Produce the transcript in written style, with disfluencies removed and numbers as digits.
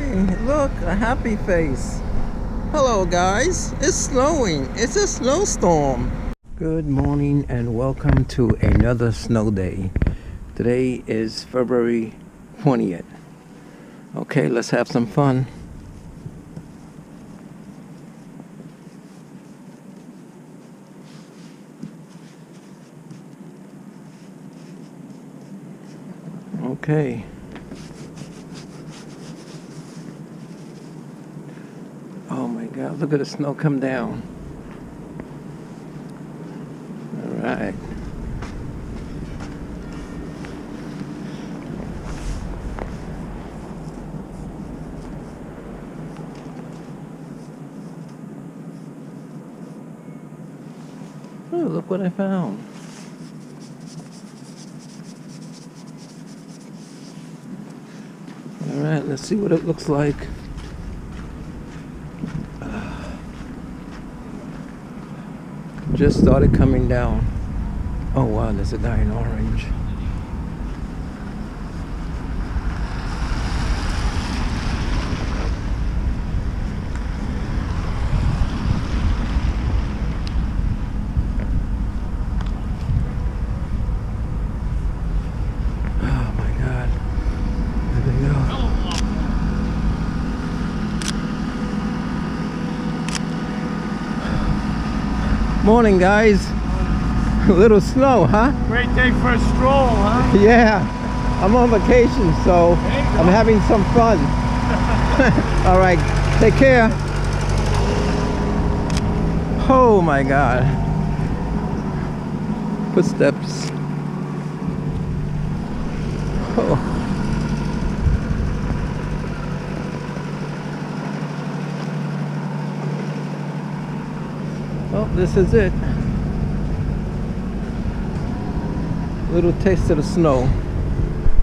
Hey, look, a happy face. Hello guys, it's snowing. It's a snowstorm. Good morning and welcome to another snow day. Today is February 20th. Okay, let's have some fun. Okay. Oh my God, look at the snow come down. All right. Oh, look what I found. All right, let's see what it looks like. Just started coming down. Oh wow, there's a guy in orange. Oh my God. There they go. Morning guys. A little snow, huh? Great day for a stroll, huh? Yeah. I'm on vacation, so I'm having some fun. All right, take care. Oh my God. Footsteps. Oh. Well, this is it. Little taste of the snow.